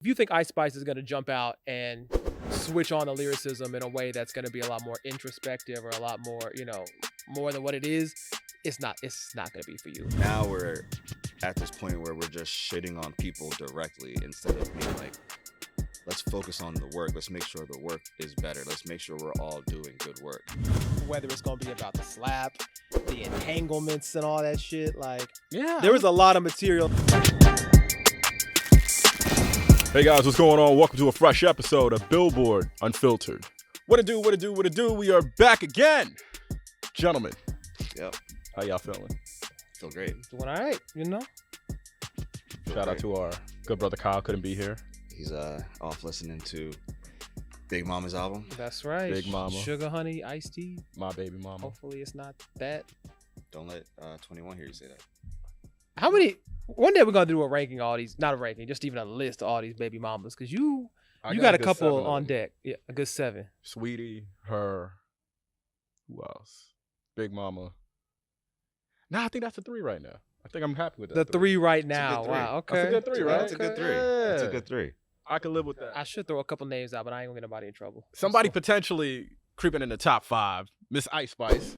If you think Ice Spice is going to jump out and switch on the lyricism in a way that's going to be a lot more introspective or a lot more, more than what it is, it's not going to be for you. Now we're at this point where we're just shitting on people directly instead of being like, let's focus on the work. Let's make sure the work is better. Let's make sure we're all doing good work. Whether it's going to be about the slap, the entanglements and all that shit, there was a lot of material. Hey guys, what's going on? Welcome to a fresh episode of Billboard Unfiltered. What it do? We are back again. Gentlemen. Yep. How y'all feeling? Feel great. Doing all right, Shout out to our good brother Kyle, couldn't be here. He's off listening to Big Mama's album. That's right. Big Mama. Sugar Honey, Iced Tea. My baby mama. Hopefully it's not that. Don't let 21 hear you say that. How many? One day we're gonna do a ranking of all these, not a ranking, just even a list of all these baby mamas, because you got a couple on deck. Yeah, a good 7. Sweetie, her, who else? Big Mama. Nah, I think that's a 3 right now. I think I'm happy with that. The 3 right That's a now. good 3. Wow, okay. That's a good 3, right? That's a good 3. Yeah. That's a good 3. I can live with that. I should throw a couple names out, but I ain't gonna get nobody in trouble. Somebody potentially creeping in the top 5, Miss Ice Spice,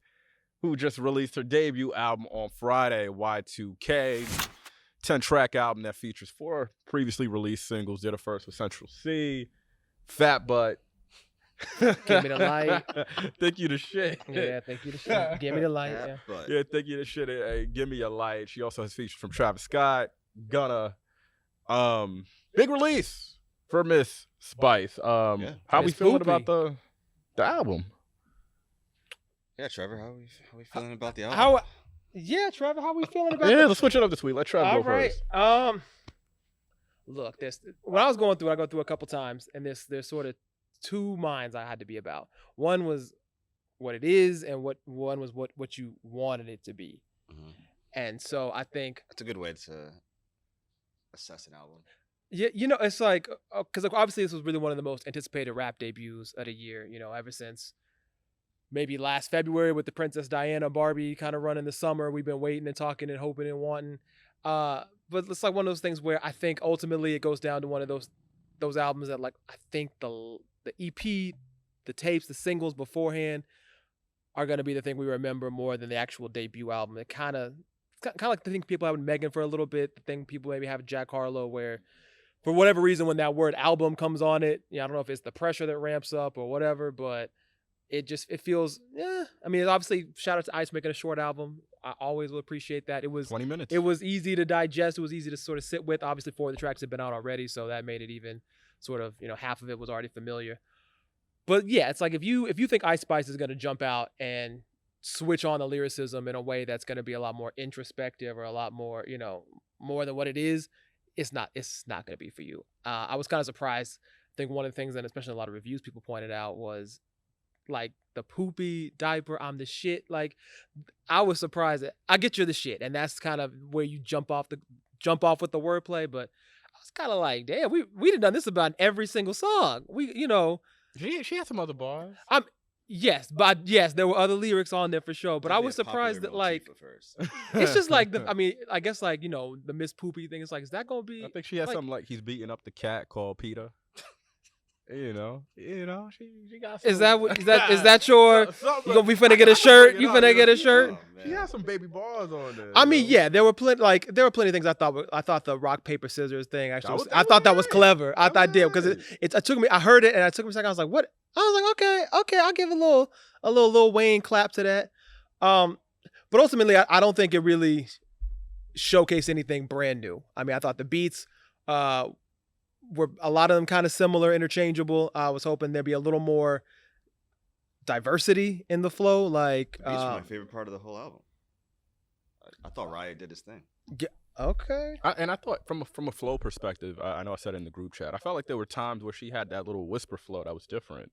who just released her debut album on Friday, Y2K. 10-track album that features 4 previously released singles. Did a first with Central C, Fat Butt. Give me the light. Think you the shit. Yeah, thank you the shit. Give me the light. Yeah. Yeah, think you the shit. Hey, give me a light. She also has features from Travis Scott, Gunna. Big release for Miss Spice. How we Miss feeling Poopy. about the album? Yeah, Trevor, how we feeling about the album? Yeah, Trevor, how we feeling about Yeah, let's switch it up this week. Let Trevor All go right. first. Look, when I was going through it, I go through a couple times, and there's sort of 2 minds I had to be about. One was what it is, and one was what you wanted it to be. Mm-hmm. And so I think That's a good way to assess an album. yeah, it's like because obviously this was really one of the most anticipated rap debuts of the year. Ever since maybe last February with the Princess Diana Barbie kind of run in the summer, we've been waiting and talking and hoping and wanting. But it's like one of those things where I think ultimately it goes down to one of those albums that I think the EP, the tapes, the singles beforehand are going to be the thing we remember more than the actual debut album. It's kind of like the thing people have with Megan for a little bit, the thing people maybe have with Jack Harlow, where for whatever reason when that word album comes on it, I don't know if it's the pressure that ramps up or whatever, but it feels, I mean, obviously, shout out to Ice making a short album. I always will appreciate that. It was 20 minutes. It was easy to digest. It was easy to sort of sit with. Obviously, 4 of the tracks had been out already, so that made it even sort of, half of it was already familiar. But yeah, it's like if you think Ice Spice is going to jump out and switch on the lyricism in a way that's going to be a lot more introspective or a lot more, more than what it is, it's not going to be for you. I was kind of surprised. I think one of the things that especially a lot of reviews people pointed out was the poopy diaper, I'm the shit. I was surprised that I get you're the shit, and that's kind of where you jump off with the wordplay. But I was kind of like, damn, we'd have done this about every single song. She had some other bars. Yes, there were other lyrics on there for sure. But I was surprised that it's just I guess the Miss Poopy thing. It's like, is that gonna be? I think she had something like he's beating up the cat called Peter. She got some. Is that your? You gonna be finna get a shirt? You finna get a shirt? She had some baby bars on there. I mean, yeah, there were plenty of things I thought the rock paper scissors thing actually. I thought that was clever. I thought I did because it took me. I heard it and it took me a second. I was like, what? I was like, okay, I'll give a little Lil Wayne clap to that. But ultimately, I don't think it really showcased anything brand new. I mean, I thought the beats were a lot of them kind of similar, interchangeable. I was hoping there'd be a little more diversity in the flow. The beats were my favorite part of the whole album. I thought Riot did his thing. Yeah, okay. I thought from a flow perspective, I know I said it in the group chat, I felt like there were times where she had that little whisper flow that was different,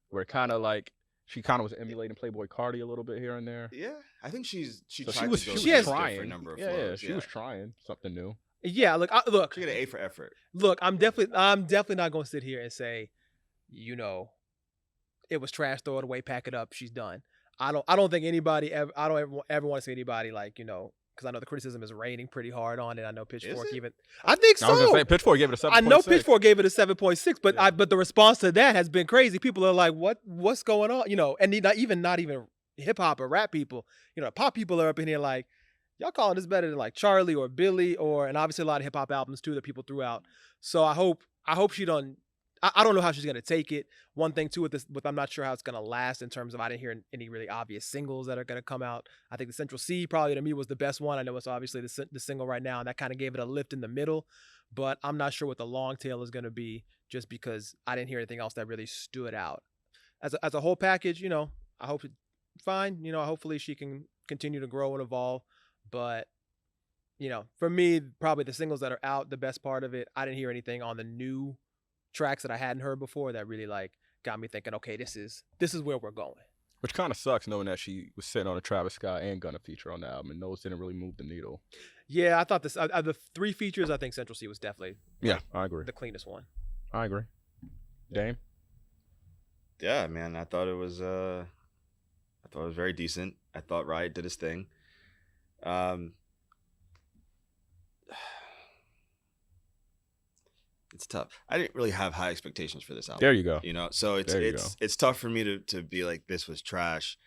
where kind of like she kind of was emulating Playboy Cardi a little bit here and there. Yeah, I think she was trying. Number of yeah, flows. she was trying something new. Yeah, look. She got an A for effort. Look, I'm definitely not gonna sit here and say, it was trash. Throw it away, pack it up. She's done. I don't think anybody ever. I don't ever want to see anybody because I know the criticism is raining pretty hard on it. I know Pitchfork it? even. I think so. I was gonna say Pitchfork gave it a 7.6. I know Pitchfork gave it a 7.6, but Yeah. but the response to that has been crazy. People are like, what's going on? You know, and not even hip hop or rap people. You know, pop people are up in here like, y'all calling this better than like Charlie or Billy and obviously a lot of hip hop albums too that people threw out. So I hope she don't. I don't know how she's gonna take it. One thing too with I'm not sure how it's gonna last in terms of I didn't hear any really obvious singles that are gonna come out. I think the Central C probably to me was the best one. I know it's obviously the single right now, and that kind of gave it a lift in the middle. But I'm not sure what the long tail is gonna be, just because I didn't hear anything else that really stood out. As a whole package, you know, I hope it's fine. You know, hopefully she can continue to grow and evolve. But you know, for me, probably the singles that are out, the best part of it, I didn't hear anything on the new tracks that I hadn't heard before that really like got me thinking, okay, this is where we're going. Which kind of sucks knowing that she was sitting on a Travis Scott and Gunna feature on the album, and those didn't really move the needle. Yeah, I thought this the 3 features, I think Central C was definitely I agree. the cleanest one. I agree. Dame? Yeah, man, I thought it was very decent. I thought Riot did his thing. It's tough. I didn't really have high expectations for this album. There you go. You know, so it's tough for me to be like, this was trash,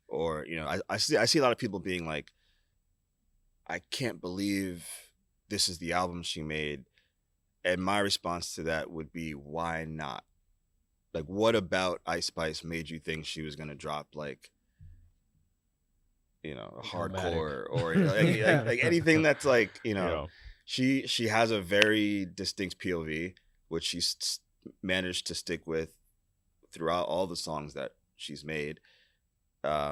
or you know, I see a lot of people being like, I can't believe this is the album she made, and my response to that would be, why not? Like, what about Ice Spice made you think she was gonna drop like, you know, hardcore or like anything that's like, you know. She has a very distinct POV, which she's managed to stick with throughout all the songs that she's made.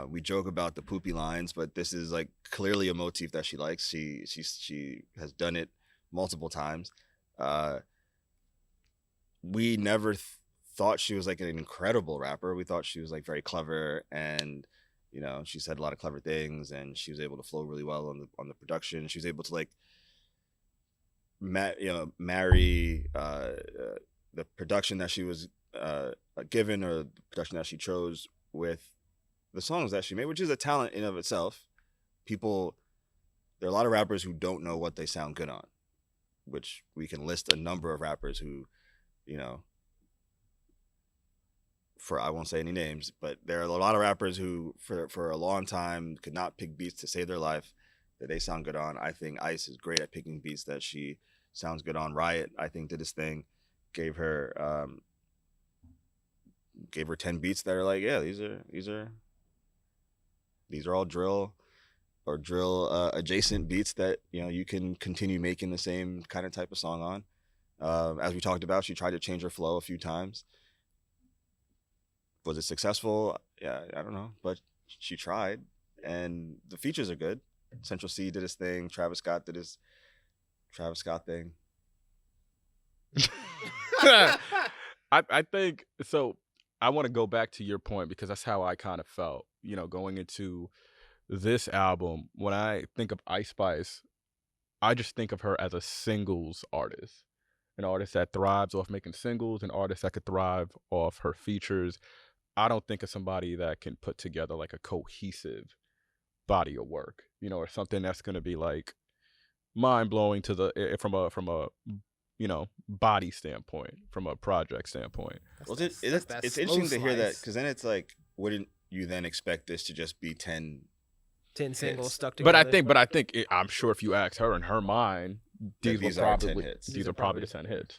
We joke about the poopy lines, but this is like clearly a motif that she likes. She has done it multiple times. We never thought she was like an incredible rapper. We thought she was like very clever, and you know, she said a lot of clever things, and she was able to flow really well on the production. She was able to like marry the production that she was given, or the production that she chose, with the songs that she made, which is a talent in of itself. There are a lot of rappers who don't know what they sound good on, which we can list a number of rappers who, you know, I won't say any names, but there are a lot of rappers who for a long time could not pick beats to save their life that they sound good on. I think Ice is great at picking beats that she sounds good on. Riot, I think, did his thing, gave her 10 beats that are like, yeah, these are all drill or drill adjacent beats that, you know, you can continue making the same kind of type of song on. As we talked about, she tried to change her flow a few times. Was it successful? Yeah, I don't know, but she tried, and the features are good. Central C did his thing. Travis Scott did his Travis Scott thing. I think so. I want to go back to your point, because that's how I kind of felt, you know, going into this album. When I think of Ice Spice, I just think of her as a singles artist, an artist that thrives off making singles, an artist that could thrive off her features. I don't think of somebody that can put together like a cohesive body of work, you know, or something that's going to be like mind-blowing from a you know, body standpoint, from a project standpoint. Well, it's interesting to hear that, because then it's like, wouldn't you then expect this to just be 10 singles stuck together? But I think I'm sure if you ask her, in her mind, these are probably the 10 hits.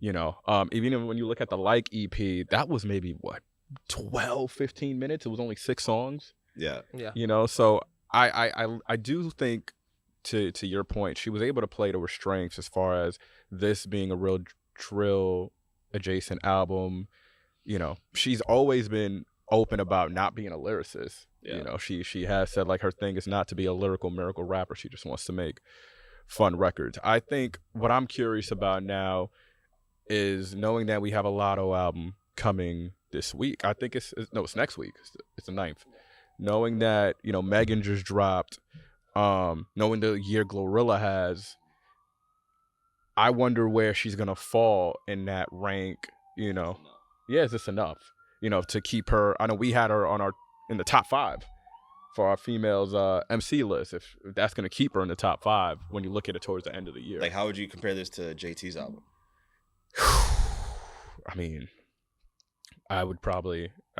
You know, even when you look at the Like EP, that was maybe what, 12, 15 minutes. It was only 6 songs. Yeah. You know, so I do think, to your point, she was able to play to her strengths as far as this being a real drill adjacent album. You know, she's always been open about not being a lyricist. You know, she has said like her thing is not to be a lyrical miracle rapper. She just wants to make fun records. I think what I'm curious about now is knowing that we have a Lotto album coming this week. I think it's next week. It's the 9th. Knowing that, you know, Megan just dropped, knowing the year Glorilla has, I wonder where she's gonna fall in that rank. You know, yeah, is this enough? You know, to keep her. I know we had her in the top 5 for our females MC list, if that's going to keep her in the top 5 when you look at it towards the end of the year. Like, how would you compare this to JT's album? I mean, I'd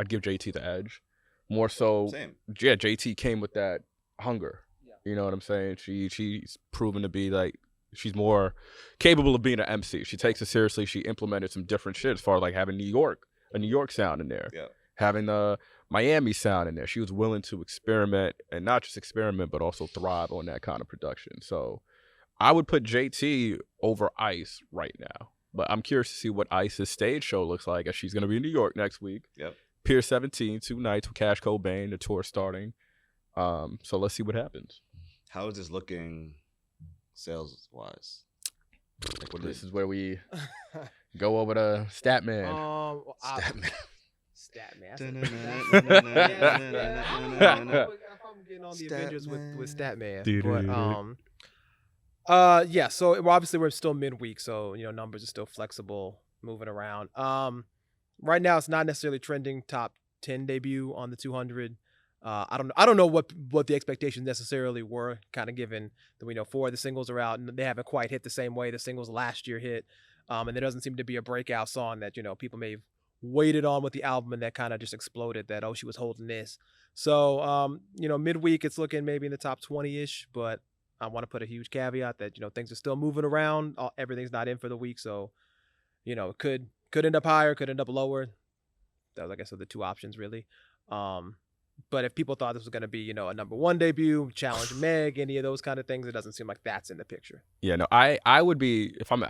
give JT the edge. More so, Same. Yeah, JT came with that hunger. Yeah. You know what I'm saying? She's proven to be like, she's more capable of being an MC. She takes it seriously. She implemented some different shit as far as like having a New York sound in there. Yeah. Having the Miami sound in there. She was willing to experiment, and not just experiment, but also thrive on that kind of production. So I would put JT over Ice right now. But I'm curious to see what Ice's stage show looks like, as she's going to be in New York next week. Yep. Pier 17, 2 nights with Cash Cobain, the tour starting. So let's see what happens. How is this looking sales-wise? Like, This is where we go over to Statman. Statman. I'm getting on the Avengers with Statman. But yeah. So obviously we're still midweek, so numbers are still flexible, moving around. Right now it's not necessarily trending top 10 debut on the 200. I don't know what the expectations necessarily were, kind of given that we know 4 of the singles are out and they haven't quite hit the same way the singles last year hit. And there doesn't seem to be a breakout song that people may have waited on with the album and that kind of just exploded, that she was holding this. So midweek it's looking maybe in the top 20-ish, but I want to put a huge caveat that things are still moving around. Everything's not in for the week, so it could end up higher, could end up lower. That was, I guess, are the 2 options really. But if people thought this was going to be, a number 1 debut, challenge Meg, any of those kind of things, it doesn't seem like that's in the picture. Yeah, no, I would be, if I'm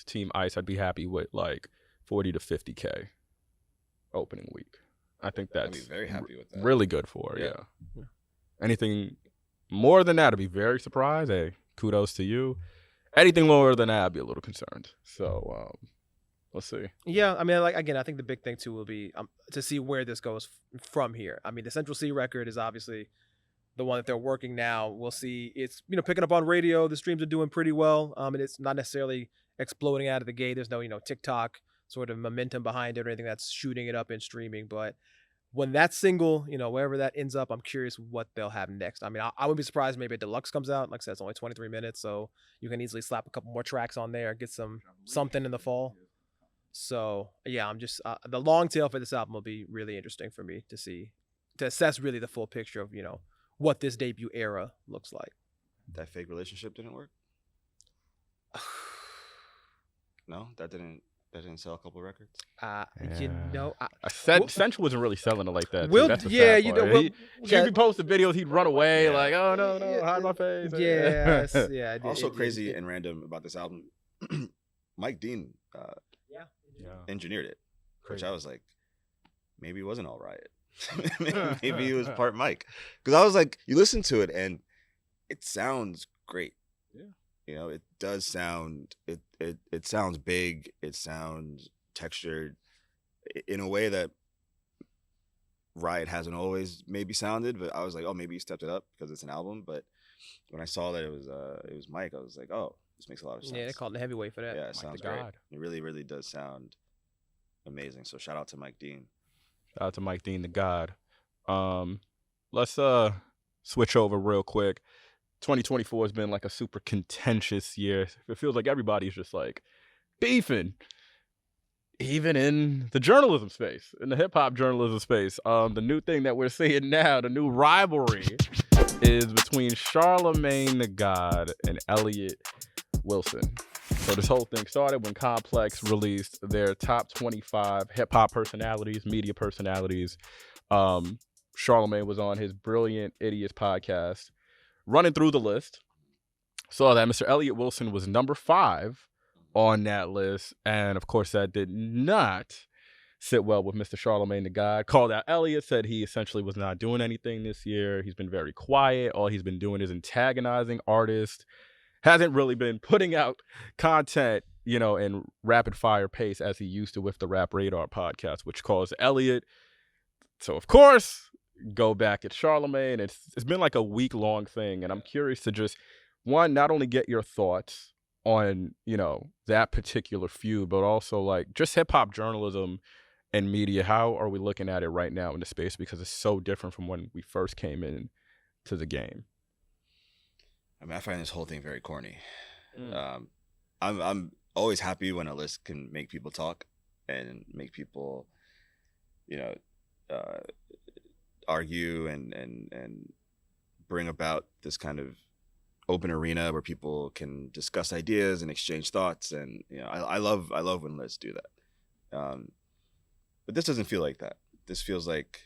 Team Ice, I'd be happy with like 40 to 50K opening week. I think that's I'd be very happy with that. Really good for her, Yeah. Anything more than that, I'd be very surprised. Hey, kudos to you. Anything lower than that, I'd be a little concerned. So, let's see. Yeah, I mean, I think the big thing too will be to see where this goes from here. I mean, the Central C record is obviously the one that they're working now. We'll see. It's picking up on radio. The streams are doing pretty well. And it's not necessarily exploding out of the gate. There's no TikTok sort of momentum behind it or anything that's shooting it up in streaming. But when that single, wherever that ends up, I'm curious what they'll have next. I mean, I wouldn't be surprised maybe a deluxe comes out. Like I said, it's only 23 minutes, so you can easily slap a couple more tracks on there, get something in the fall. So yeah, I'm just the long tail for this album will be really interesting for me to assess really the full picture of what this debut era looks like. That fake relationship didn't work. No, that didn't sell a couple records. I said Central wasn't really selling it like that. She'd be posting videos, he'd run away like, oh no, hide my face. Yeah. Also crazy and random about this album, Mike Dean engineered it, which I was like, maybe it wasn't all right. Maybe it was part Mike, because I was like, you listen to it and it sounds great. Yeah, it does sound it sounds big. It sounds textured in a way that Riot hasn't always maybe sounded. But I was like, oh, maybe he stepped it up because it's an album. But when I saw that it was Mike, I was like, oh, this makes a lot of sense. Yeah, they called him a heavyweight for that. Yeah, it sounds great. It really, really does sound amazing. So shout out to Mike Dean. Shout out to Mike Dean, the God. Let's switch over real quick. 2024 has been like a super contentious year. It feels like everybody's just like beefing, even in the journalism space, in the hip hop journalism space. The new thing that we're seeing now, the new rivalry, is between Charlamagne the God and Elliott Wilson. So this whole thing started when Complex released their top 25 hip hop personalities, media personalities. Charlamagne was on his Brilliant Idiots podcast, running through the list, saw that Mr. Elliott Wilson was number 5 on that list. And of course, that did not sit well with Mr. Charlamagne the God. Called out Elliott, said he essentially was not doing anything this year. He's been very quiet. All he's been doing is antagonizing artists. Hasn't really been putting out content, in rapid fire pace as he used to with the Rap Radar podcast, which calls Elliott. So of course, go back at Charlamagne. It's been like a week-long thing, and I'm curious to just, one, not only get your thoughts on, that particular feud, but also like just hip-hop journalism and media. How are we looking at it right now in the space? Because it's so different from when we first came in to the game? I mean, I find this whole thing very corny. I'm always happy when a list can make people talk and make people, argue and bring about this kind of open arena where people can discuss ideas and exchange thoughts. And I love when lists do that. But this doesn't feel like that. This feels like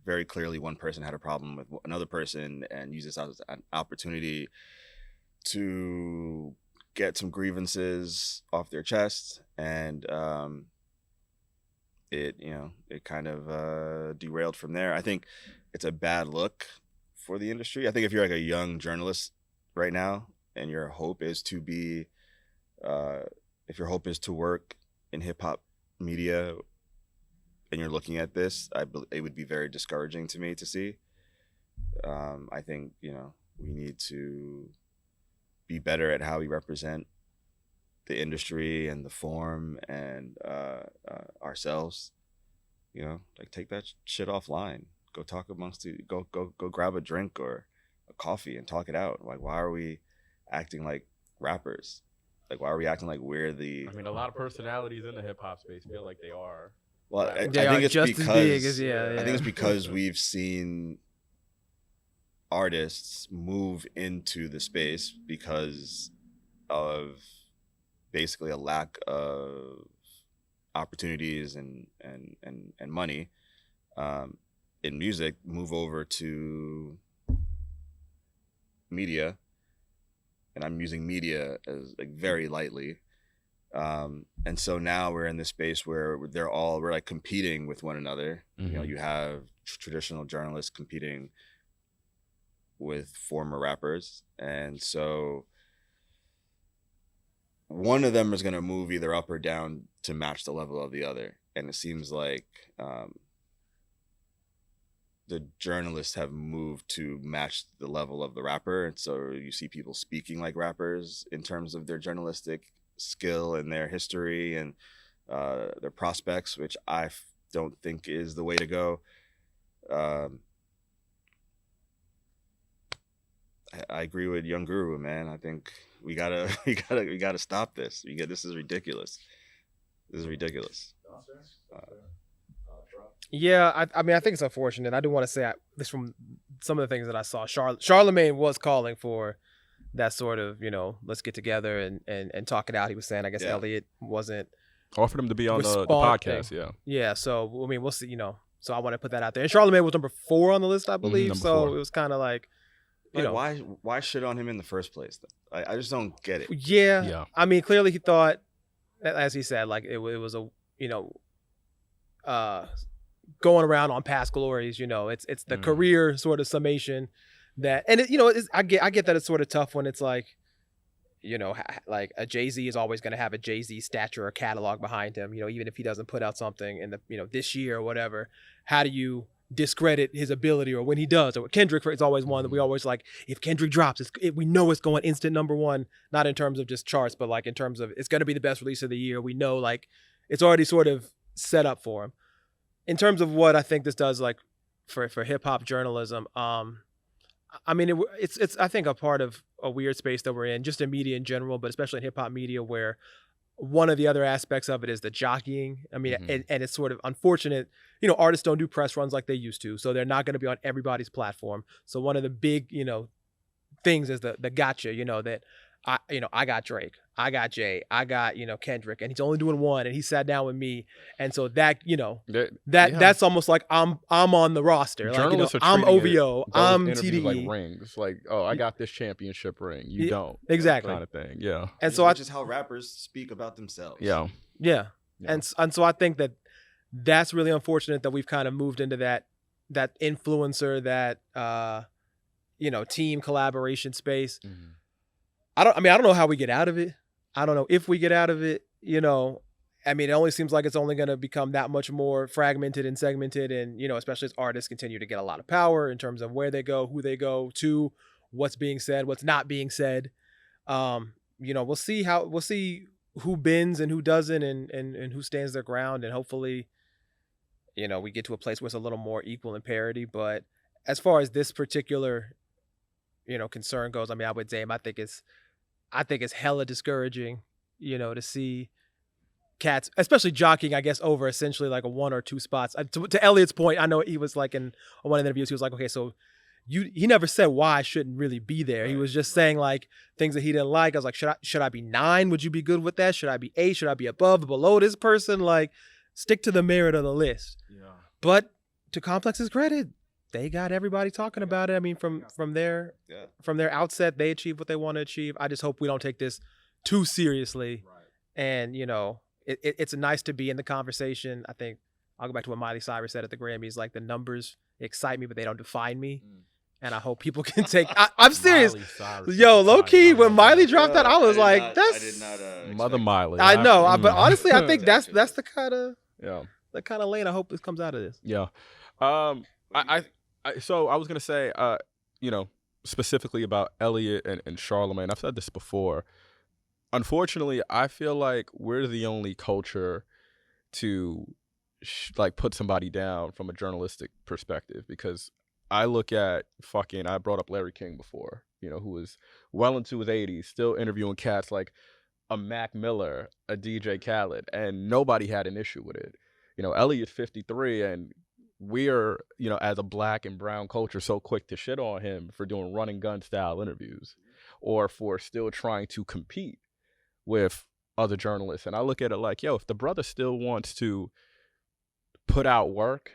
very clearly one person had a problem with another person and used this as an opportunity to get some grievances off their chest, and it kind of derailed from there. I think it's a bad look for the industry. I think if you're like a young journalist right now and your hope is to be if your hope is to work in hip-hop media and you're looking at this, it would be very discouraging to me to see. I think we need to be better at how we represent the industry and the form and ourselves. Like take that shit offline. Go talk amongst go grab a drink or a coffee and talk it out. Like, why are we acting like rappers? Like, why are we acting like we're the? I mean, a lot of personalities in the hip hop space feel like they are. Well, I think it's just because as big as, I think it's because we've seen artists move into the space because of basically a lack of opportunities and money in music, move over to media, and I'm using media as like very lightly. And so now we're in this space where we're like competing with one another. Mm-hmm. You have traditional journalists competing with former rappers, and so one of them is going to move either up or down to match the level of the other. And it seems like the journalists have moved to match the level of the rapper, and so you see people speaking like rappers in terms of their journalistic skill and their history and their prospects, which I don't think is the way to go. I agree with Young Guru, man. I think we gotta stop this. This is ridiculous. This is ridiculous. Yeah, I mean, I think it's unfortunate. I do want to say this from some of the things that I saw. Charlamagne was calling for that sort of, let's get together and talk it out. He was saying, I guess Elliot wasn't offered him to be on the podcast. Yeah. Yeah. So, I mean, we'll see, so I want to put that out there. And Charlamagne was number 4 on the list, I believe. So 4. It was kind of like, why shit on him in the first place? I just don't get it. Yeah. I mean, clearly he thought, as he said, like it was a, going around on past glories, it's the career sort of summation that, and I get that it's sort of tough when it's like, like a Jay-Z is always going to have a Jay-Z stature or catalog behind him, even if he doesn't put out something in the, this year or whatever. How do you discredit his ability, or when he does? Or Kendrick is always one that we always like, if Kendrick drops, we know it's going instant number 1, not in terms of just charts, but like in terms of it's going to be the best release of the year. We know like it's already sort of set up for him. In terms of what I think this does, like for hip hop journalism, I mean, it's I think a part of a weird space that we're in, just in media in general, but especially in hip hop media, where one of the other aspects of it is the jockeying. I mean, and it's sort of unfortunate, artists don't do press runs like they used to, so they're not going to be on everybody's platform. So one of the big, things is the gotcha, that I got Drake, I got Jay, I got, Kendrick, and he's only doing one, and he sat down with me. And so that, that's almost like I'm on the roster. Journalists like, I'm OVO, I'm TDE. TDE. Like rings. Like, oh, I got this championship ring. You don't. Exactly. Kind of thing. Yeah. And so which is how rappers speak about themselves. Yeah. Yeah. And so I think that's really unfortunate that we've kind of moved into that influencer, that, team collaboration space. Mm-hmm. I don't know how we get out of it. I don't know if we get out of it, I mean, it only seems like it's only going to become that much more fragmented and segmented. And, especially as artists continue to get a lot of power in terms of where they go, who they go to, what's being said, what's not being said. We'll see who bends and who doesn't, and who stands their ground. And hopefully, we get to a place where it's a little more equal and parity. But as far as this particular concern goes. I mean, I'm with Dame. I think it's hella discouraging, to see cats, especially jockeying, I guess, over essentially like a 1 or 2 spots. To Elliot's point, I know he was like in one of the interviews, he was like, okay, so he never said why I shouldn't really be there. He was just saying like things that he didn't like. I was like, should I be 9? Would you be good with that? Should I be 8? Should I be above, below this person? Like, stick to the merit of the list. Yeah. But to Complex's credit, they got everybody talking about it. I mean, from their outset, they achieved what they want to achieve. I just hope we don't take this too seriously. Right. And, it's nice to be in the conversation. I think I'll go back to what Miley Cyrus said at the Grammys, like the numbers excite me, but they don't define me. And I hope people can take. I'm serious. Yo, low key, when Miley dropped that, I was like, I did not Mother Miley. I know, but honestly, I think that's the kind of lane I hope this comes out of this. Yeah. So I was gonna say, specifically about Elliot and Charlamagne. I've said this before. Unfortunately, I feel like we're the only culture to put somebody down from a journalistic perspective, because I look at I brought up Larry King before, who was well into his 80s, still interviewing cats like a Mac Miller, a DJ Khaled, and nobody had an issue with it. Elliot's 53, and we are, as a black and brown culture, so quick to shit on him for doing run and gun style interviews or for still trying to compete with other journalists. And I look at it like, if the brother still wants to put out work,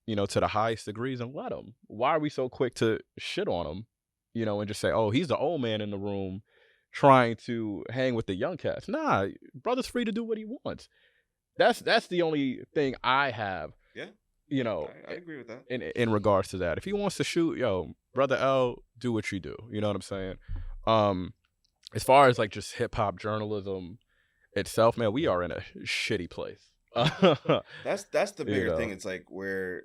to the highest degrees, and let him. Why are we so quick to shit on him, and just say, oh, he's the old man in the room trying to hang with the young cats? Nah, brother's free to do what he wants. That's the only thing I have. Yeah. I agree with that. In regards to that. If he wants to shoot, brother L, do what you do. You know what I'm saying? As far as like just hip hop journalism itself, man, we are in a shitty place. That's the bigger thing. It's like where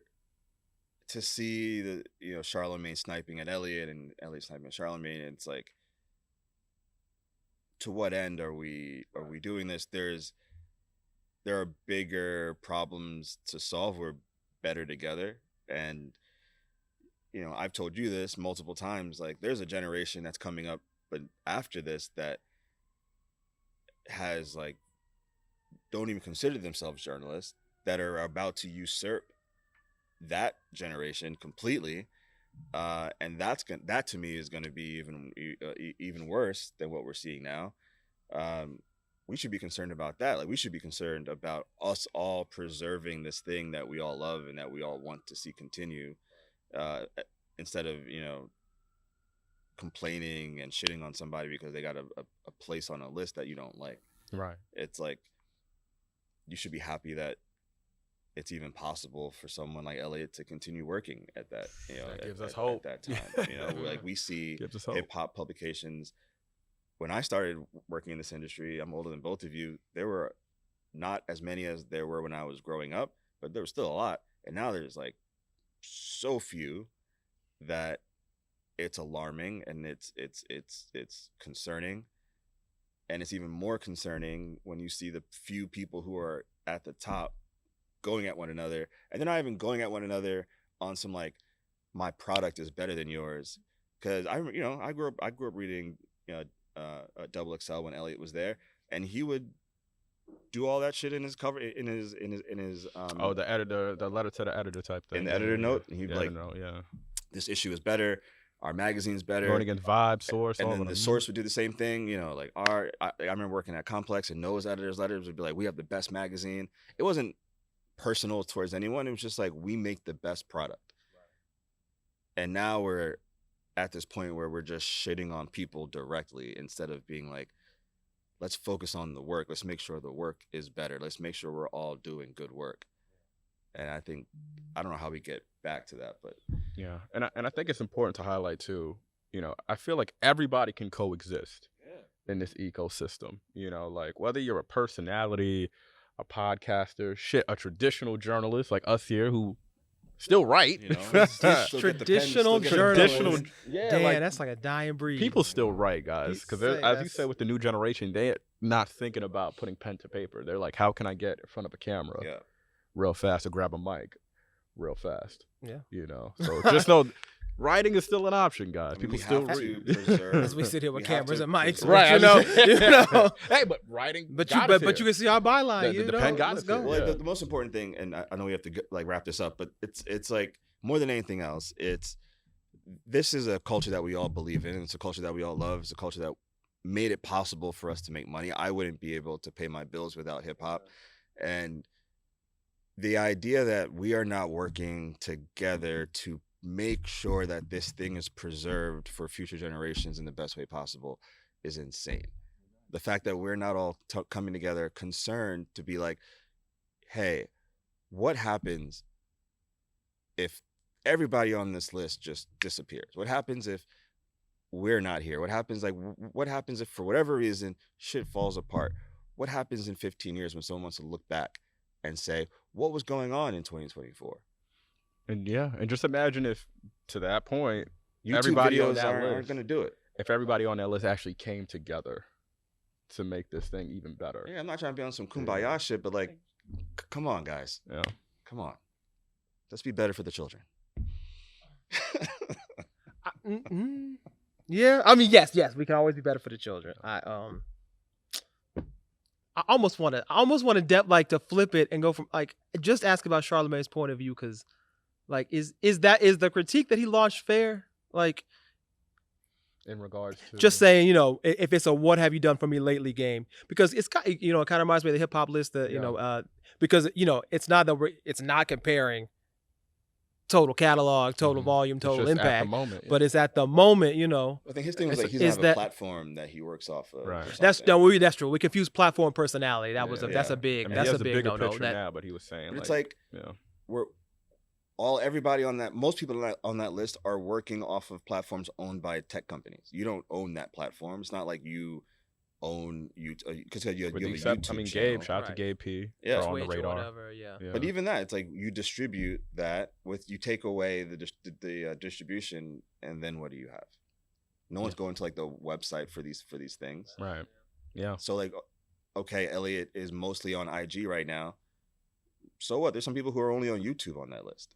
to see the Charlamagne sniping at Elliot and Elliot sniping at Charlamagne, and it's like, to what end are we doing this? There are bigger problems to solve. We're better together, and I've told you this multiple times. Like, there's a generation that's coming up, but after this, that has don't even consider themselves journalists, that are about to usurp that generation completely, and that to me is going to be even worse than what we're seeing now. We should be concerned about that. Like, we should be concerned about us all preserving this thing that we all love and that we all want to see continue, instead of complaining and shitting on somebody because they got a place on a list that you don't like. Right. It's like, you should be happy that it's even possible for someone like Elliot to continue working at that. That gives us hope at that time. Like, we see hip hop publications. When I started working in this industry, I'm older than both of you. There were not as many as there were when I was growing up, but there was still a lot. And now there's so few that it's alarming, and it's concerning. And it's even more concerning when you see the few people who are at the top going at one another, and they're not even going at one another on some my product is better than yours. Because I grew up reading Double XL when Elliot was there, and he would do all that shit in his cover in his the editor, the letter to the editor type thing. In the editor note, and he'd be this issue is better. Our magazine's better. Going against Vibe, Source, and then the Source would do the same thing. I remember working at Complex, and Noah's editors' letters would be like, "We have the best magazine." It wasn't personal towards anyone. It was just we make the best product. Right. And now we're at this point where we're just shitting on people directly instead of being like, let's focus on the work. Let's make sure the work is better. Let's make sure we're all doing good work. And I don't know how we get back to that, but yeah. And I think it's important to highlight too, I feel like everybody can coexist in this ecosystem, whether you're a personality, a podcaster, a traditional journalist like us here who still write, traditional journalist. Yeah, that's like a dying breed. People still write, guys, because as you said, with the new generation, they're not thinking about putting pen to paper. They're like, how can I get in front of a camera real fast or grab a mic real fast? Yeah. So just know writing is still an option, guys. I mean, People we still have read. to preserve. As we sit here with We have cameras to and mics, preserve- Right, you know. Hey, but writing. But got you us but you here. can see our byline. The You pen know, got let's us go. here. Well, Yeah. the most important thing, and I know we have to like wrap this up, but it's like more than anything else, this is a culture that we all believe in. It's a culture that we all love. It's a culture that made it possible for us to make money. I wouldn't be able to pay my bills without hip hop, and the idea that we are not working together to make sure that this thing is preserved for future generations in the best way possible is insane. The fact that we're not all coming together concerned to be like, hey, what happens if everybody on this list just disappears? What happens if we're not here? What happens if for whatever reason shit falls apart? What happens in 15 years when someone wants to look back and say, what was going on in 2024? And and just imagine if, to that point, YouTube everybody on videos that aren't list, going to do it. if everybody on that list actually came together to make this thing even better. Yeah, I'm not trying to be on some kumbaya shit, but like, come on, guys. Yeah. Come on. Let's be better for the children. Yeah, I mean, yes, we can always be better for the children. I almost want to flip it and go from like just ask about Charlamagne's point of view, because like is the critique that he launched fair? Like, In regards to just saying, if it's a what have you done for me lately game, because it's it kind of reminds me of the hip hop list that because it's not comparing total catalog, total volume, total just impact, at the moment, but it's at the moment, I think his thing was like he is doesn't have a platform that he works off of. Right. That's true. We confuse platform personality. That's a big I mean, that's he has a big no-no. picture now, but he was saying But it's like everybody on that, most people on that list are working off of platforms owned by tech companies. You don't own that platform. It's not like you own because you have a YouTube channel. Gabe, shout out to Gabe P. Yeah, on the Twitch or radar. whatever, yeah. But even that, it's like you distribute that you take away the distribution, and then what do you have? No one's going to like the website for these things. Right. Yeah. So like, okay, Elliot is mostly on IG right now. So what? There's some people who are only on YouTube on that list.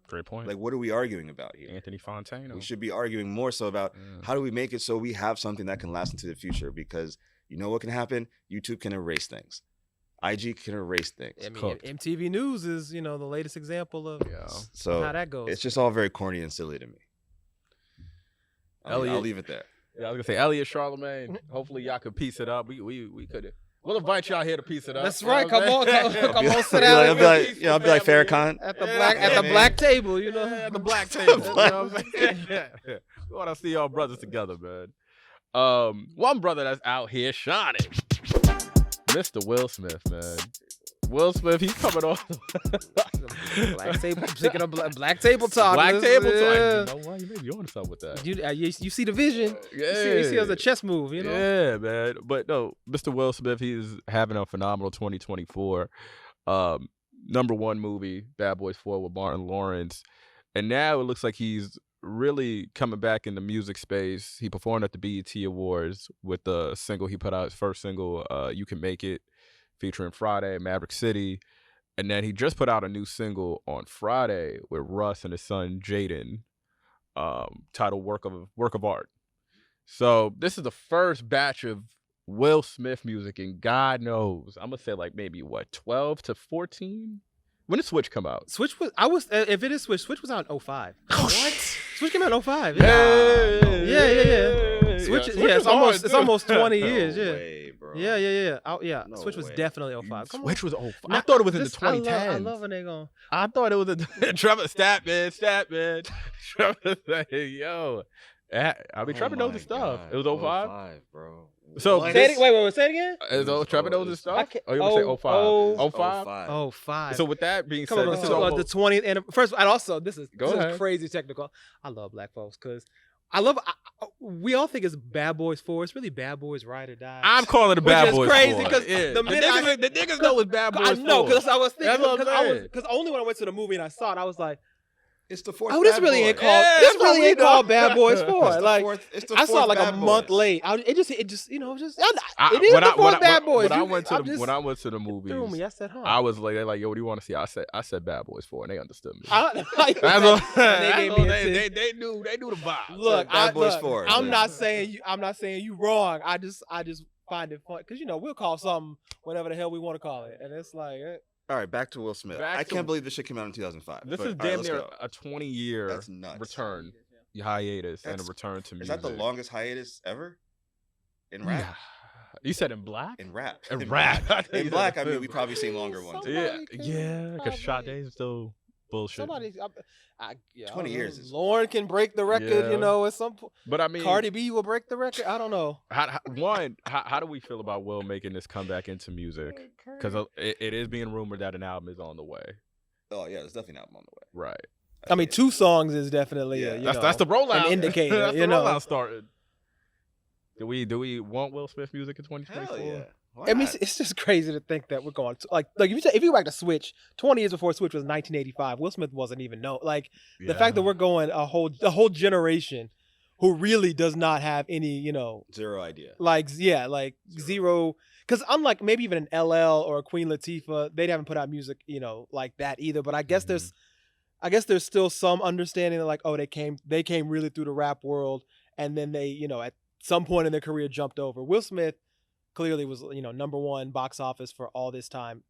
Great point. Like, what are we arguing about here? Anthony Fontano. We should be arguing more so about how do we make it so we have something that can last into the future, because you know what can happen? YouTube can erase things. IG can erase things. I mean, MTV News is, the latest example of so how that goes. It's just all very corny and silly to me. I'll leave it there. Yeah, I was gonna say Elliot, Charlamagne. Hopefully y'all could piece it up. We could. We'll invite y'all here to piece it up. That's right. Come on, sit down. I'll be like Farrakhan at the black table, At the black table. You know what I'm saying? We want to see y'all brothers together, man. One brother that's out here shining, Mr. Will Smith, man. Will Smith, he's coming on. Black table, speaking of black table talk. Black table talk. Yeah. You know what? You may be on something with that. You see the vision. Yeah. You see it as a chess move, Yeah, man. But no, Mr. Will Smith, he's having a phenomenal 2024. Number one movie, Bad Boys 4 with Martin Lawrence. And now it looks like he's really coming back in the music space. He performed at the BET Awards with the single he put out, his first single, You Can Make It, featuring Friday, Maverick City. And then he just put out a new single on Friday with Russ and his son Jaden, titled Work of Art. So this is the first batch of Will Smith music, and God knows, I'm gonna say like maybe 12 to 14. When did Switch come out? Switch was Switch was out in 05. What? Switch came out in 05. Yeah. Switch, Switch it's almost 20 No years. Yeah. way, bro. Yeah. No Switch was way. definitely 05. Come Switch on. was 05. I thought it was in the I 2010s. love when they go. I thought it was in Trevor Statman. Trevor say, yo. I mean, Trevor knows his stuff. It was 05? 05, bro. So What? Wait, say it again? Trevor knows his stuff? I Or you want to say 05? 05. 05. So with that being Come said, on, this is the almost... 20th and first, and also this is ahead. crazy technical. I love black folks because we all think it's Bad Boys 4. It's really Bad Boys Ride or Die. I'm calling it Bad Boys 4. Which is crazy because the niggas know it's Bad Boys 4. I know, because I was thinking, That's what I'm saying. because only when I went to the movie and I saw it, I was like, It's the fourth. Oh, this Bad really Boy. ain't called. This really ain't called Bad Boys 4. It's the Like fourth, it's the I saw fourth like Bad a month Boys. late. It just it is the fourth Bad Boys. When I went to the movies, threw me. I said, huh? I was like, they're like, yo, what do you want to see? I said Bad Boys 4, and they understood me. They knew the vibe. Look, Bad Boys 4. I'm not saying you wrong. I just find it fun because we'll call something whatever the hell we want to call it, and it's like. All right, back to Will Smith. I can't believe this shit came out in 2005. This is damn near a 20-year That's nuts. return, hiatus, and a return to music. Is that the longest hiatus ever in rap? Yeah. You said in black? In rap. In rap. In black, I mean, we probably seen longer ones. Yeah, because Sade's still bullshit. 20 years is... Lauren can break the record, at some point. But I mean, Cardi B will break the record. I don't know. How do we feel about Will making this comeback into music? Because it is being rumored that an album is on the way. Oh yeah, there's definitely an album on the way. Right. I mean, 2 songs is definitely that's the rollout. An indicator. That's the rollout started. Do we want Will Smith music in 2024? Hell yeah. I mean, it's just crazy to think that we're going to, like if you go back to Switch, 20 years before Switch was 1985, Will Smith wasn't even known. Like the fact that we're going a whole generation who really does not have any, zero idea. Like zero. Because unlike maybe even an LL or a Queen Latifah, they haven't put out music, like that either. But I guess there's still some understanding that like, oh, they came really through the rap world, and then they, at some point in their career jumped over. Will Smith clearly was, number 1 box office for all this time.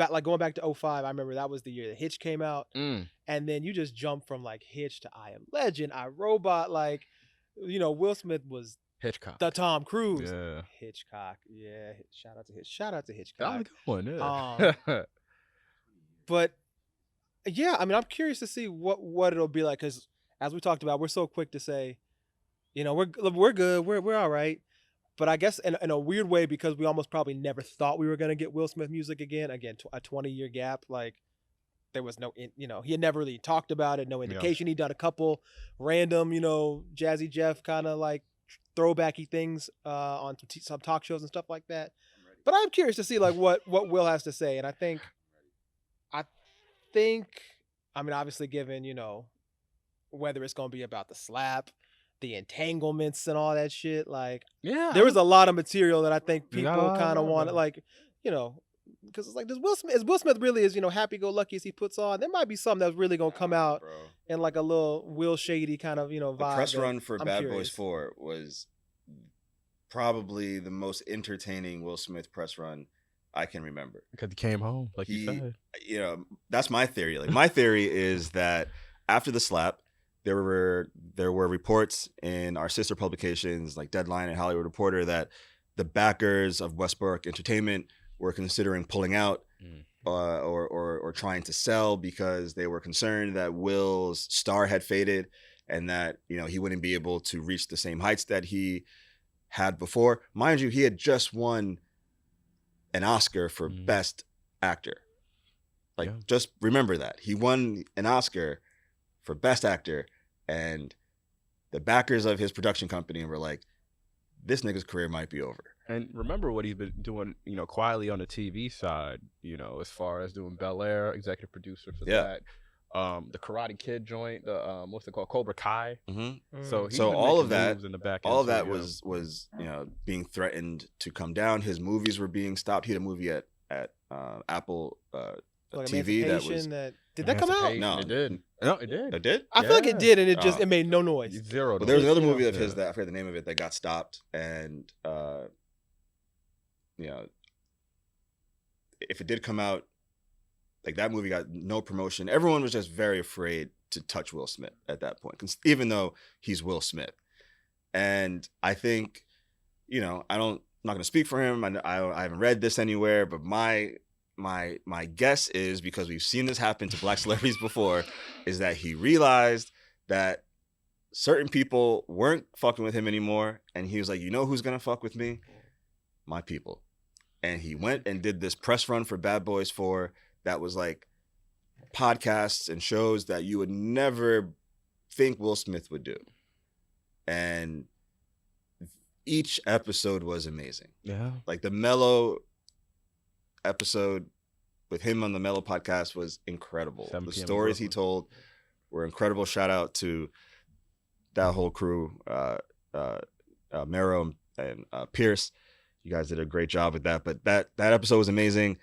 Like going back to 2005, I remember that was the year that Hitch came out. And then you just jump from like Hitch to I Am Legend, I, Robot. Like, Will Smith was Hitchcock. The Tom Cruise. Yeah. Hitchcock. Yeah. Shout out to Hitchcock. That was a good one, yeah. But yeah, I mean, I'm curious to see what it'll be like, because as we talked about, we're so quick to say, we're good, we're all right. But I guess in a weird way, because we almost probably never thought we were going to get Will Smith music again, a 20-year gap. Like there was no, he had never really talked about it, no indication. He'd done a couple random, Jazzy Jeff kind of like throwbacky things on some talk shows and stuff like that. But I'm curious to see like what Will has to say. And I think, I mean, obviously given, whether it's going to be about the slap, the entanglements and all that shit, like there was a lot of material that I think people kind of want, like, because it's like, is Will Smith really as happy-go-lucky as he puts on? There might be something that's really gonna come out in like a little Will Shady kind of vibe. The press run for Bad Boys 4 was probably the most entertaining Will Smith press run I can remember, because he came home like you said. That's my theory. Like my theory is that after the slap, there were reports in our sister publications like Deadline and Hollywood Reporter that the backers of Westbrook Entertainment were considering pulling out or trying to sell, because they were concerned that Will's star had faded and that he wouldn't be able to reach the same heights that he had before. Mind you, he had just won an Oscar for Best Actor. Just remember that. He won an Oscar for Best Actor, and the backers of his production company were like, this nigga's career might be over. And remember what he's been doing, quietly on the TV side, as far as doing Bel Air, executive producer for that. The Karate Kid joint, the what's it called, Cobra Kai. So all of that, in the back was being threatened to come down. His movies were being stopped. He had a movie at Apple TV did that come out? No, it did. No, it did. It did? I feel like it did, and it made no noise. Zero. But there was another movie of his that I forget the name of it that got stopped, and if it did come out, like that movie got no promotion. Everyone was just very afraid to touch Will Smith at that point, even though he's Will Smith. And I think, I'm not going to speak for him. I haven't read this anywhere, but my guess is, because we've seen this happen to black celebrities before, is that he realized that certain people weren't fucking with him anymore, and he was like, who's gonna fuck with me? My people. And he went and did this press run for Bad Boys 4 that was like podcasts and shows that you would never think Will Smith would do. And each episode was amazing. Yeah. Like the Mellow episode with him on the Mellow podcast was incredible. The stories he told were incredible. Shout out to that whole crew, Mero and Pierce. You guys did a great job with that. But that episode was amazing.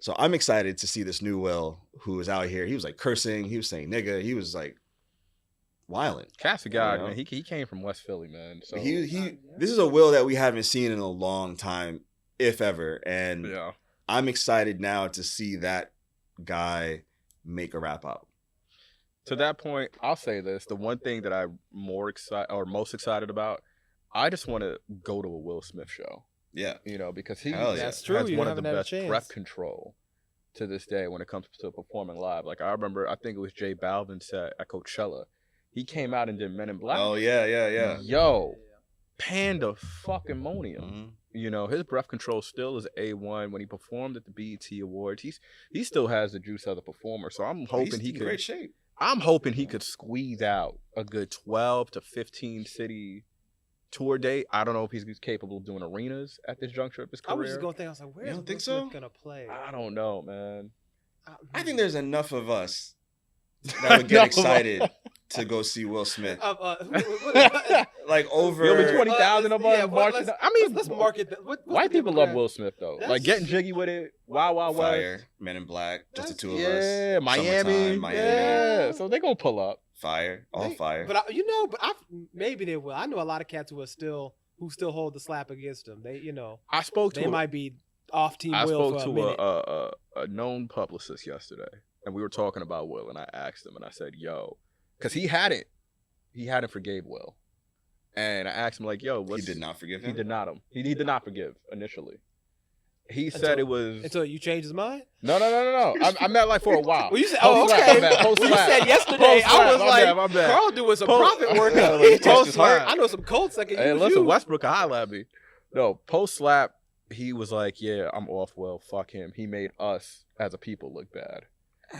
So I'm excited to see this new Will who was out here. He was like cursing. He was saying nigga. He was like wilding. Cat's a guy, man. He came from West Philly, man. So this is a Will that we haven't seen in a long time, if ever. And I'm excited now to see that guy make a rap album. To that point, I'll say this: the one thing that I'm most excited about, I just want to go to a Will Smith show. Yeah, because he that's true. has one of the best breath control to this day when it comes to performing live. Like I remember, I think it was J Balvin said at Coachella, he came out and did Men in Black. Oh yeah. Yo, panda fucking monium. His breath control still is A1. When he performed at the BET Awards, he still has the juice of the performer. So I'm hoping he could. Great shape. I'm hoping he could squeeze out a good 12 to 15 city tour date. I don't know if he's capable of doing arenas at this juncture of his career. I was just going to think, I was like, where's Will Smith going to play? I don't know, man. I think there's enough of us that would get excited to go see Will Smith. Like over... There'll be 20,000 of us marching. Let's market that. White people love Will Smith, though. Like getting jiggy with it. Wild Wild West. Fire, Men in Black, just the two of us. Yeah, Miami. Yeah, so they going to pull up. Fire, all fire. But maybe they will. I know a lot of cats who still hold the slap against them. They might be off Team Will for a minute. I spoke to a known publicist yesterday, and we were talking about Will, and I asked him, and I said, "Yo," because he hadn't forgave Will, and I asked him like, "Yo, he did not forgive him. He did not He did not forgive initially. He said it was until you changed his mind. No. I met like for a while. Well, you said, okay. Well, you said yesterday. I was like, Carl doing some profit work. I know some Colts that can use listen, you. Westbrook can holla at me. No, post slap, he was like, yeah, I'm off Will. Fuck him. He made us as a people look bad.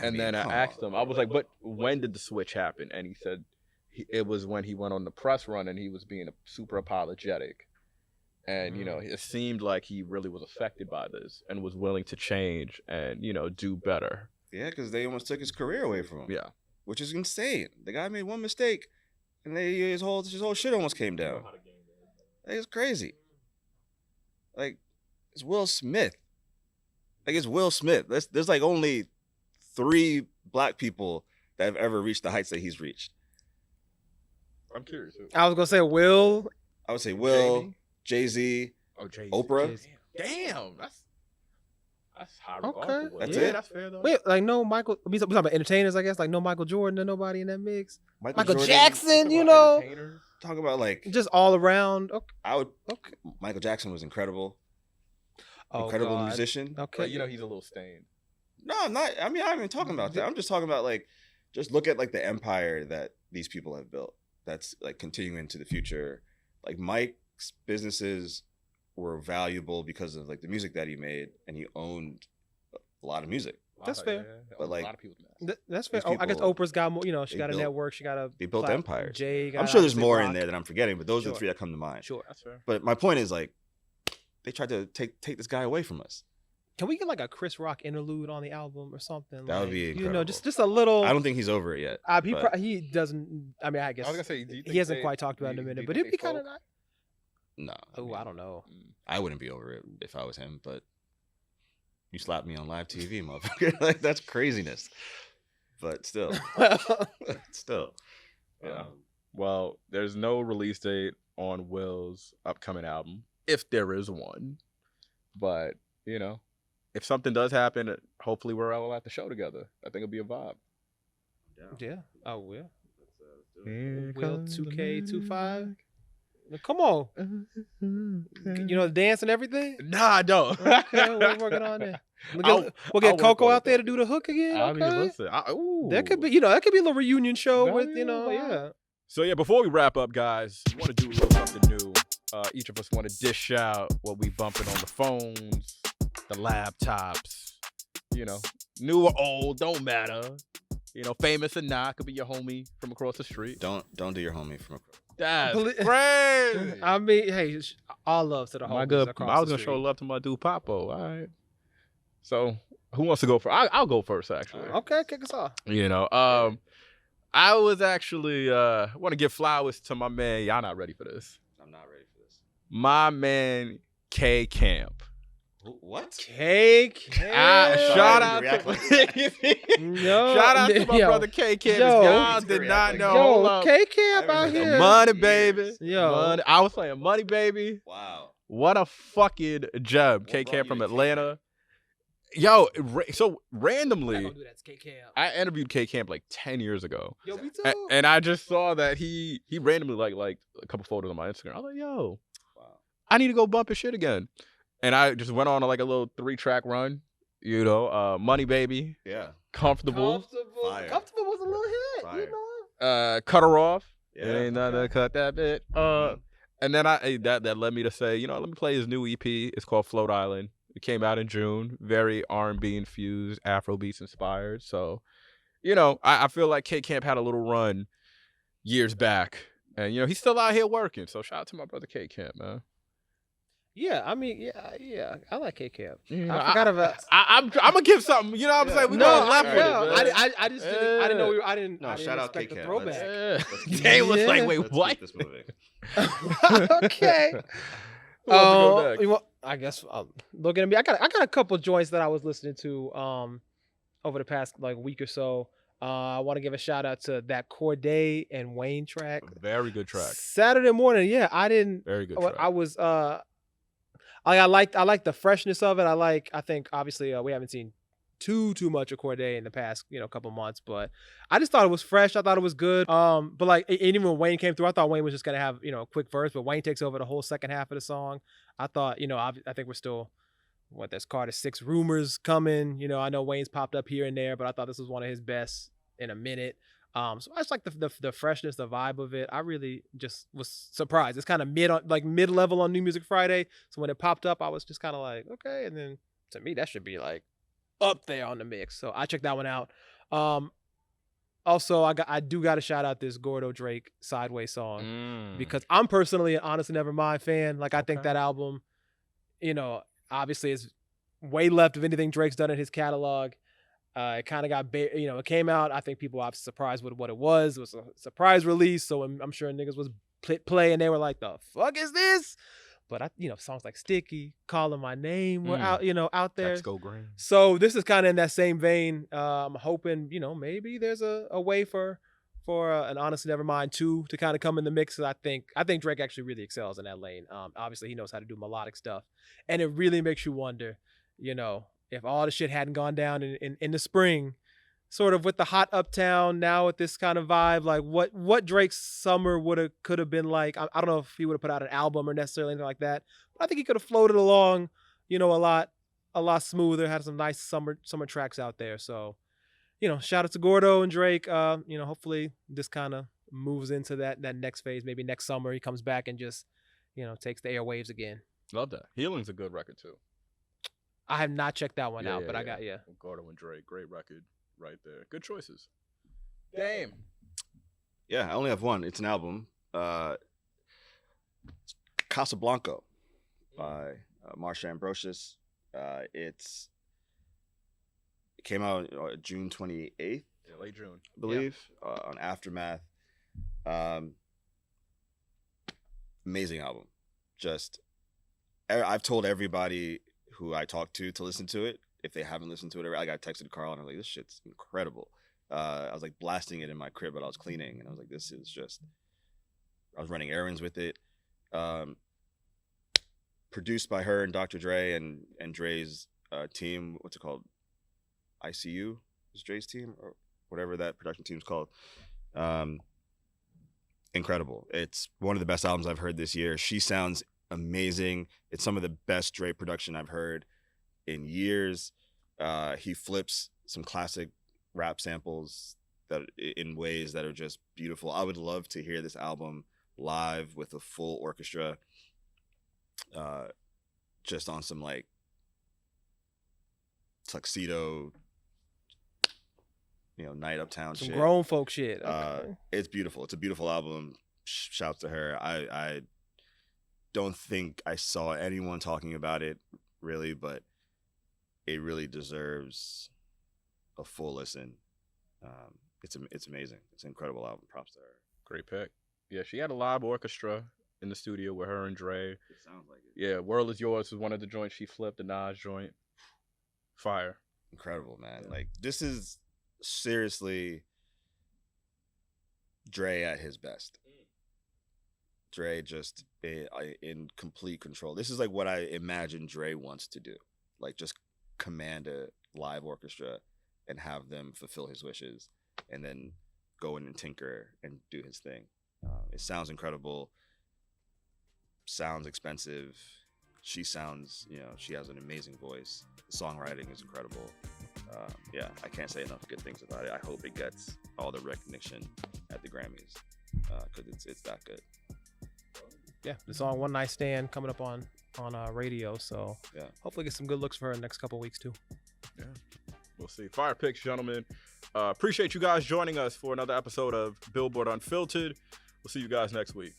And then I asked him, I was like, but when did the switch happen? And he said it was when he went on the press run and he was being super apologetic. And, it seemed like he really was affected by this and was willing to change and, do better. Yeah, because they almost took his career away from him. Yeah. Which is insane. The guy made one mistake and his whole shit almost came down. It's crazy. Like, it's Will Smith. There's like only 3 black people that have ever reached the heights that he's reached. I'm curious. I was going to say Will. I would say Will. Jamie? Jay-Z, Jay-Z. Oprah. Jay-Z. Damn, that's high. Okay, that's it. That's fair though. Wait, like no Michael. We talking about entertainers, I guess. Like no Michael Jordan or nobody in that mix. Michael Jordan, Jackson, Talk about like just all around. Okay. Michael Jackson was incredible. Incredible musician. Okay, but he's a little stained. No, I'm not. I mean, I'm not even talking about that. I'm just talking about like, just look at like the empire that these people have built. That's like continuing into the future. Like Mike's businesses were valuable because of like the music that he made, and he owned a lot of music. That's fair. Yeah. But like, a lot of people that's fair. I guess Oprah's got more. She got a network. She got a. They built empires. Jay. I'm sure there's more in there that I'm forgetting, but those are the 3 that come to mind. Sure, that's fair. But my point is like, they tried to take this guy away from us. Can we get like a Chris Rock interlude on the album or something? That would be incredible. Just a little. I don't think he's over it yet. He doesn't. I mean, I guess. I was gonna say, he hasn't quite talked about it in a minute, but it'd be kind of nice. No. Oh, I don't know. I wouldn't be over it if I was him, but you slapped me on live TV, motherfucker. Like, that's craziness. But still. Yeah. Well, there's no release date on Will's upcoming album, if there is one. But, if something does happen, hopefully we're all at the show together. I think it'll be a vibe. Yeah. Oh, will. Will 2K 25. Come on. The dance and everything? Nah, I don't. Okay, we're working on that. We'll get Coco out there to do the hook again. I mean, Okay. listen. That could be, that could be a little reunion show with, yeah. So yeah, before we wrap up, guys, we want to do a little something new. Each of us want to dish out what we bumping on the phones, the laptops, new or old, don't matter. Famous or not, could be your homie from across the street. Don't do your homie from across. That's crazy. I mean, hey, all love to the homies across I was the gonna show street. love to my dude Papo. All right. So Who wants to go first? I'll go first, actually. Okay, kick us off. You know, I was actually want to give flowers to my man. Y'all not ready for this. I'm not ready for this. My man K Camp. What? Cake. Shout out to my brother K Camp. Y'all did not know. Yo, K Camp out here. Money, baby. Yo. Money. I was playing Money, baby. Wow. What a fucking gem. K Camp from Atlanta. Yo, so randomly, I interviewed K Camp like 10 years ago. Yo, me too. And I just saw that he randomly liked a couple photos on my Instagram. I was like, yo, I need to go bump his shit again. And I just went on like a little 3-track run, you know, Money Baby. Yeah. Comfortable. Comfortable was a little hit, Fire. you know. Cut Her Off. Yeah. Ain't nothing to cut that bit. And then that led me to say, you know, let me play his new EP. It's called Float Island. It came out in June. Very R&B infused, Afrobeats inspired. So, you know, I feel like K Camp had a little run years back. And, you know, he's still out here working. So shout out to my brother K Camp, man. Yeah, I mean, yeah, I like K Camp. You I forgot about. I'm gonna give something. You know what I'm saying? We going left with it. I just didn't know. I didn't. No, shout out K Camp. Throwback. Dave was like, wait, Let's what? keep this moving. Okay. Who wants to go next? Well, I guess looking at me, I got a couple joints that I was listening to over the past like week or so. I want to give a shout out to that Corday and Wayne track. Very good track. Saturday morning, yeah, I didn't. Very good track. I was I like the freshness of it. I think obviously we haven't seen too much of Corday in the past, you know, couple months, but I just thought it was fresh. I thought it was good. But like even when Wayne came through, I thought Wayne was just gonna have, you know, a quick verse, but Wayne takes over the whole second half of the song. I thought, you know, I think we're still there's Carter 6 rumors coming. You know, I know Wayne's popped up here and there, but I thought this was one of his best in a minute. So I just like the freshness, the vibe of it. I really just was surprised. It's kind of mid level on New Music Friday. So when it popped up, I was just kind of like, okay. And then to me, that should be like up there on the mix. So I checked that one out. Also, I do got to shout out this Gordo Drake Sideways song because I'm personally an Honestly Nevermind fan. Like I think that album, you know, obviously is way left of anything Drake's done in his catalog. It kind of got, it came out. I think people were obviously surprised with what it was. It was a surprise release, so I'm sure niggas was play and they were like, "The fuck is this?" But songs like "Sticky," "Calling My Name" were out there. Let's go green. So this is kind of in that same vein. I'm hoping, maybe there's a way for an Honestly Nevermind 2 to kind of come in the mix. I think Drake actually really excels in that lane. Obviously he knows how to do melodic stuff, and it really makes you wonder, if all the shit hadn't gone down in the spring, sort of with the hot uptown, now with this kind of vibe, like what Drake's summer could have been like. I don't know if he would have put out an album or necessarily anything like that, but I think he could have floated along, a lot smoother, had some nice summer tracks out there. So, shout out to Gordo and Drake. Hopefully this kind of moves into that next phase. Maybe next summer he comes back and just, takes the airwaves again. Love that. Healing's a good record too. I have not checked that one out, but I got Gordo and Drake, great record right there. Good choices. Damn. Yeah, I only have one. It's an album. Casablanca by Marsha Ambrosius. It came out June 28th. Yeah, late June. I believe, on Aftermath. Amazing album. Just, I've told everybody who I talked to listen to it. If they haven't listened to it, I got texted Carl and I'm like, this shit's incredible. I was like blasting it in my crib, but I was cleaning, and I was like, this is just. I was running errands with it. Produced by her and Dr. Dre and Dre's team. What's it called? ICU is Dre's team, or whatever that production team's called. Incredible. It's one of the best albums I've heard this year. She sounds amazing. It's some of the best Dre production I've heard in years. He flips some classic rap samples that in ways that are just beautiful. I would love to hear this album live with a full orchestra, just on some like tuxedo, night uptown some shit. Grown folk shit. Okay. It's beautiful. It's a beautiful album. Shouts to her. I don't think I saw anyone talking about it really, but it really deserves a full listen. It's amazing. It's an incredible album. Props to her. Great pick. Yeah, she had a live orchestra in the studio with her and Dre. It sounds like it. Yeah, World Is Yours was one of the joints she flipped, the Nas joint. Fire. Incredible, man. Yeah. Like, this is seriously Dre at his best. Dre just in complete control. This is like what I imagine Dre wants to do. Like, just command a live orchestra and have them fulfill his wishes and then go in and tinker and do his thing. It sounds incredible. Sounds expensive. She sounds, she has an amazing voice. The songwriting is incredible. Yeah, I can't say enough good things about it. I hope it gets all the recognition at the Grammys because it's that good. Yeah, the song "One Night Stand" coming up on radio, so yeah, hopefully get some good looks for her in the next couple weeks too. Yeah, we'll see. Fire picks, gentlemen. Appreciate you guys joining us for another episode of Billboard Unfiltered. We'll see you guys next week.